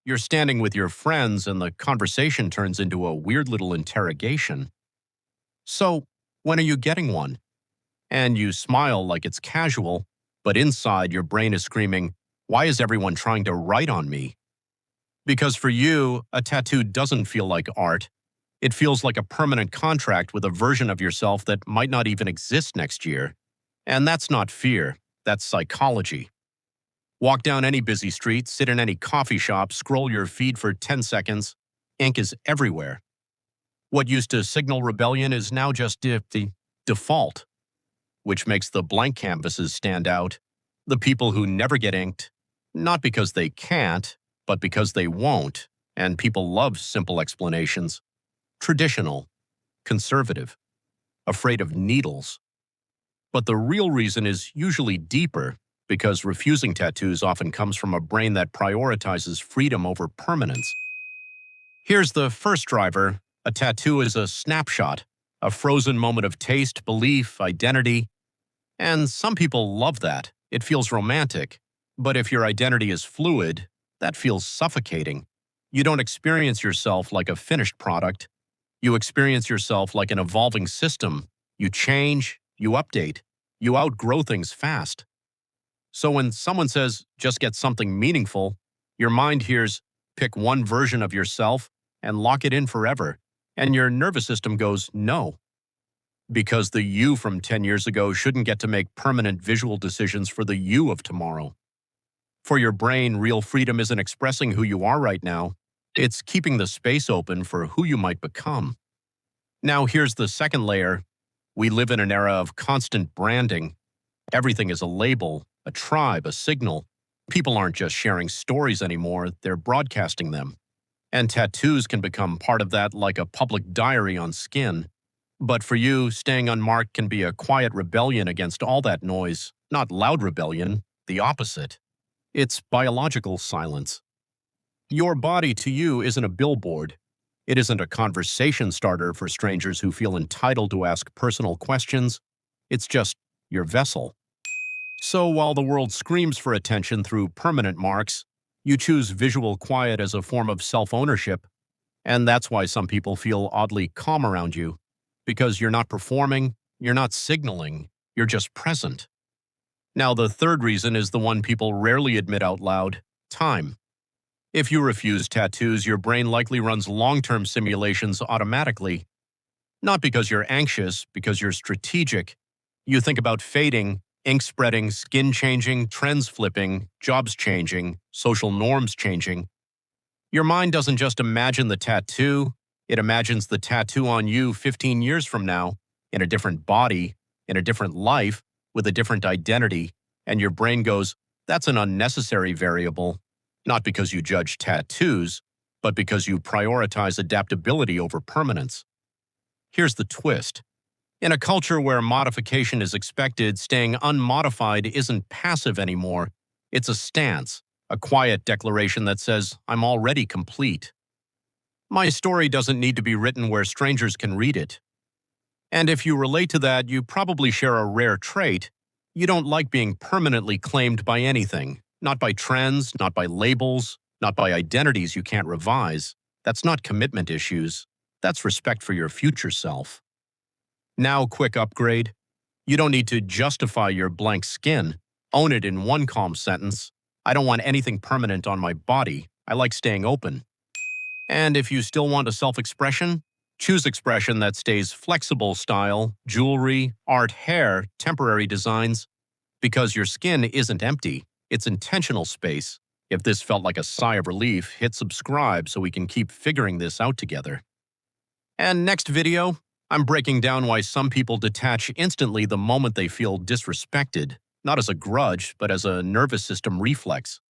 You're standing with your friends and the conversation turns into a weird little interrogation. So, when are you getting one? And you smile like it's casual, but inside your brain is screaming, why is everyone trying to write on me? Because for you, a tattoo doesn't feel like art. It feels like a permanent contract with a version of yourself that might not even exist next year. And that's not fear, that's psychology. Walk down any busy street, sit in any coffee shop, scroll your feed for 10 seconds. Ink is everywhere. What used to signal rebellion is now just the default, which makes the blank canvases stand out. The people who never get inked, not because they can't, but because they won't, and people love simple explanations. Traditional, conservative, afraid of needles. But the real reason is usually deeper, because refusing tattoos often comes from a brain that prioritizes freedom over permanence. Here's the first driver. A tattoo is a snapshot, a frozen moment of taste, belief, identity. And some people love that. It feels romantic. But if your identity is fluid, that feels suffocating. You don't experience yourself like a finished product. You experience yourself like an evolving system. You change, you update, you outgrow things fast. So when someone says, just get something meaningful, your mind hears, pick one version of yourself and lock it in forever. And your nervous system goes, no. Because the you from 10 years ago shouldn't get to make permanent visual decisions for the you of tomorrow. For your brain, real freedom isn't expressing who you are right now. It's keeping the space open for who you might become. Now here's the second layer. We live in an era of constant branding. Everything is a label, a tribe, a signal. People aren't just sharing stories anymore, they're broadcasting them. And tattoos can become part of that, like a public diary on skin. But for you, staying unmarked can be a quiet rebellion against all that noise. Not loud rebellion, the opposite. It's biological silence. Your body to you isn't a billboard. It isn't a conversation starter for strangers who feel entitled to ask personal questions. It's just your vessel. So while the world screams for attention through permanent marks, you choose visual quiet as a form of self-ownership. And that's why some people feel oddly calm around you. Because you're not performing, you're not signaling, you're just present. Now, the third reason is the one people rarely admit out loud: time. If you refuse tattoos, your brain likely runs long-term simulations automatically. Not because you're anxious, because you're strategic. You think about fading, ink spreading, skin changing, trends flipping, jobs changing, social norms changing. Your mind doesn't just imagine the tattoo, it imagines the tattoo on you 15 years from now, in a different body, in a different life, with a different identity, and your brain goes, that's an unnecessary variable, not because you judge tattoos, but because you prioritize adaptability over permanence. Here's the twist. In a culture where modification is expected, staying unmodified isn't passive anymore. It's a stance, a quiet declaration that says, I'm already complete. My story doesn't need to be written where strangers can read it. And if you relate to that, you probably share a rare trait. You don't like being permanently claimed by anything. Not by trends, not by labels, not by identities you can't revise. That's not commitment issues. That's respect for your future self. Now, quick upgrade. You don't need to justify your blank skin. Own it in one calm sentence. I don't want anything permanent on my body. I like staying open. And if you still want a self-expression, choose expression that stays flexible: style, jewelry, art, hair, temporary designs. Because your skin isn't empty. It's intentional space. If this felt like a sigh of relief, hit subscribe so we can keep figuring this out together. And next video, I'm breaking down why some people detach instantly the moment they feel disrespected, not as a grudge, but as a nervous system reflex.